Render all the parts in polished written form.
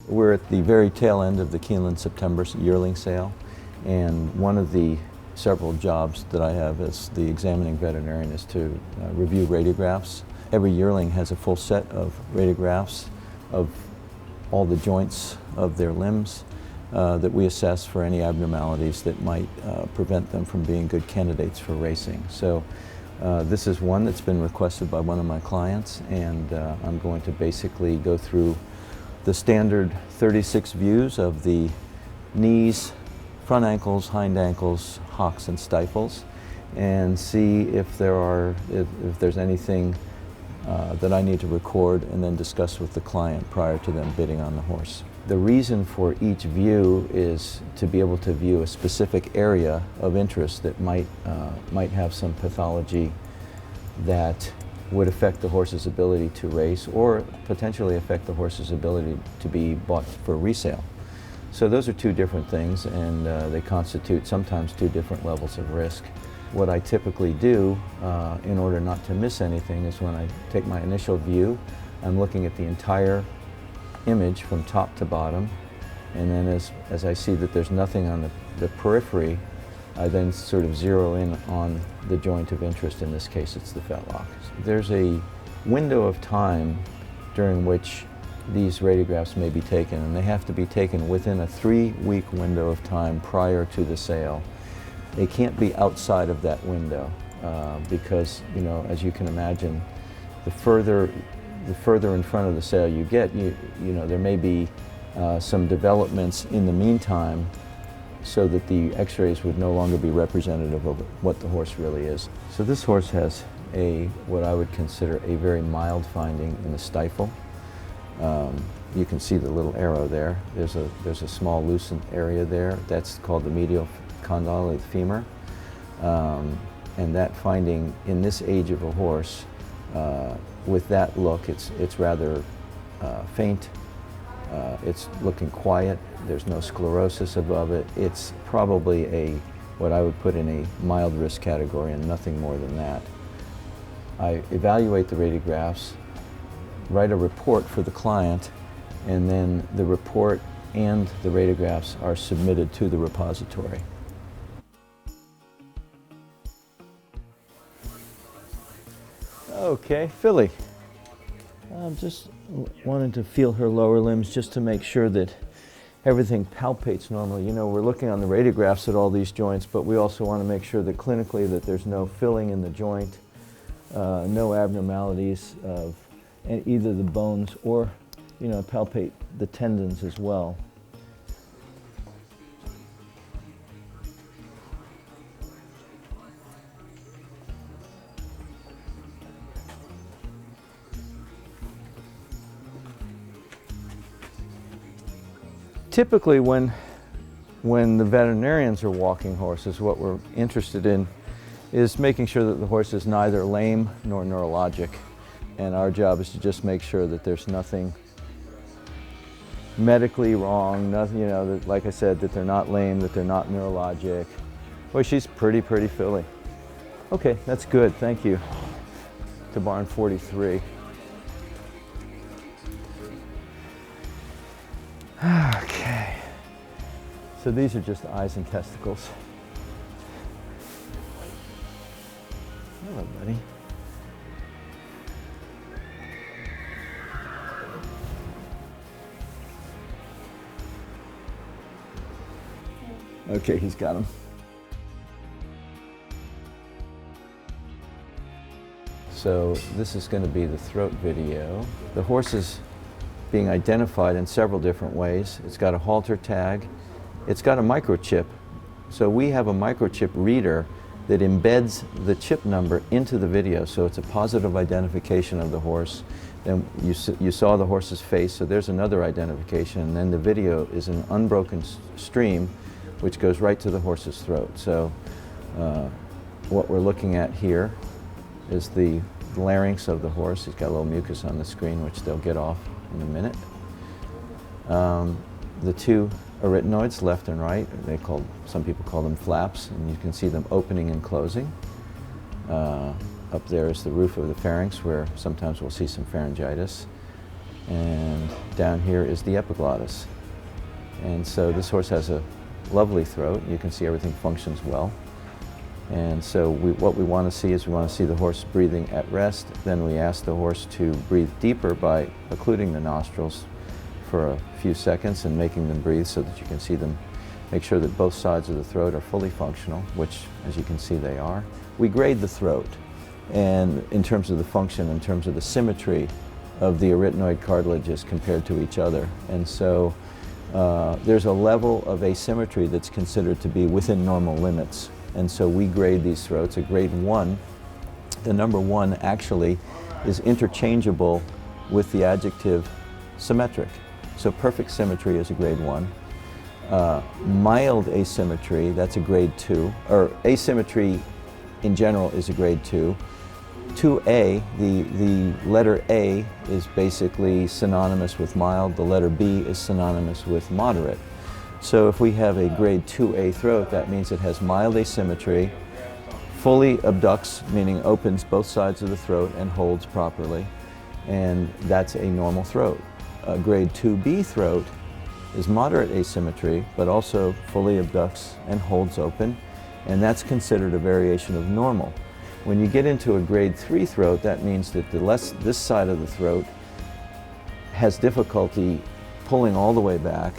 We're at the very tail end of the Keeneland-September yearling sale, and one of the several jobs that I have as the examining veterinarian is to review radiographs. Every yearling has a full set of radiographs of all the joints of their limbs that we assess for any abnormalities that might prevent them from being good candidates for racing. So this is one that's been requested by one of my clients, and I'm going to basically go through the standard 36 views of the knees, front ankles, hind ankles, hocks, and stifles, and see if there's anything that I need to record and then discuss with the client prior to them bidding on the horse. The reason for each view is to be able to view a specific area of interest that might have some pathology that would affect the horse's ability to race or potentially affect the horse's ability to be bought for resale. So those are two different things, and they constitute sometimes two different levels of risk. What I typically do in order not to miss anything is when I take my initial view, I'm looking at the entire image from top to bottom, and then as I see that there's nothing on the periphery, I then sort of zero in on the joint of interest. In this case, it's the fetlock. There's a window of time during which these radiographs may be taken, and they have to be taken within a 3-week window of time prior to the sale. They can't be outside of that window because, you know, as you can imagine, the further in front of the sale you get, you know, there may be some developments in the meantime so that the x-rays would no longer be representative of what the horse really is. So this horse has what I would consider a very mild finding in the stifle. You can see the little arrow there. There's a small loosened area there. That's called the medial condyle of the femur. And that finding in this age of a horse, with that look, it's rather faint. It's looking quiet. There's no sclerosis above it. It's probably what I would put in a mild risk category and nothing more than that. I evaluate the radiographs, write a report for the client, and then the report and the radiographs are submitted to the repository. Okay, Philly. I'm just wanting to feel her lower limbs just to make sure that everything palpates normally. You know, we're looking on the radiographs at all these joints, but we also want to make sure that clinically that there's no filling in the joint, no abnormalities of either the bones or, you know, palpate the tendons as well. Typically when the veterinarians are walking horses, what we're interested in is making sure that the horse is neither lame nor neurologic. And our job is to just make sure that there's nothing medically wrong, nothing, you know, that, like I said, that they're not lame, that they're not neurologic. Boy, she's pretty filly. Okay, that's good, thank you. To barn 43. Okay, so these are just eyes and testicles. Hello, buddy. Okay, he's got him. So this is going to be the throat video. The horse is being identified in several different ways. It's got a halter tag. It's got a microchip. So we have a microchip reader that embeds the chip number into the video, so it's a positive identification of the horse. Then you saw the horse's face, so there's another identification, and then the video is an unbroken stream which goes right to the horse's throat. So what we're looking at here is the larynx of the horse. He's got a little mucus on the screen, which they'll get off in a minute. The two arytenoids, left and right, some people call them flaps, and you can see them opening and closing. Up there is the roof of the pharynx, where sometimes we'll see some pharyngitis. And down here is the epiglottis. And so this horse has a lovely throat. You can see everything functions well. And so what we want to see is we want to see the horse breathing at rest. Then we ask the horse to breathe deeper by occluding the nostrils for a few seconds and making them breathe so that you can see them. Make sure that both sides of the throat are fully functional, which, as you can see, they are. We grade the throat, and in terms of the function, in terms of the symmetry of the arytenoid cartilages compared to each other. And so there's a level of asymmetry that's considered to be within normal limits. And so we grade these throats. A grade 1, the number 1 actually is interchangeable with the adjective symmetric. So perfect symmetry is a grade 1. Mild asymmetry, that's a grade 2, or asymmetry in general is a grade 2. 2A, the letter A is basically synonymous with mild, the letter B is synonymous with moderate. So if we have a grade 2A throat, that means it has mild asymmetry, fully abducts, meaning opens both sides of the throat and holds properly, and that's a normal throat. A grade 2B throat is moderate asymmetry, but also fully abducts and holds open, and that's considered a variation of normal. When you get into a grade 3 throat, that means that this side of the throat has difficulty pulling all the way back,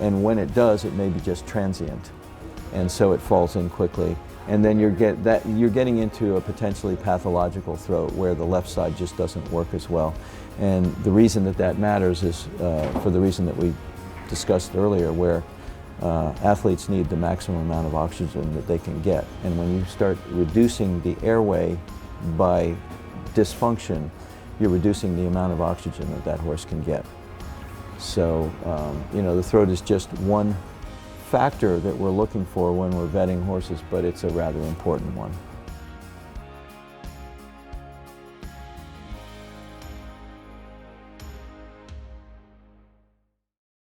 and when it does, it may be just transient, and so it falls in quickly. And then you're getting into a potentially pathological throat where the left side just doesn't work as well. And the reason that that matters is for the reason that we discussed earlier, where athletes need the maximum amount of oxygen that they can get. And when you start reducing the airway by dysfunction, you're reducing the amount of oxygen that that horse can get. So, you know, the throat is just one factor that we're looking for when we're vetting horses, but it's a rather important one.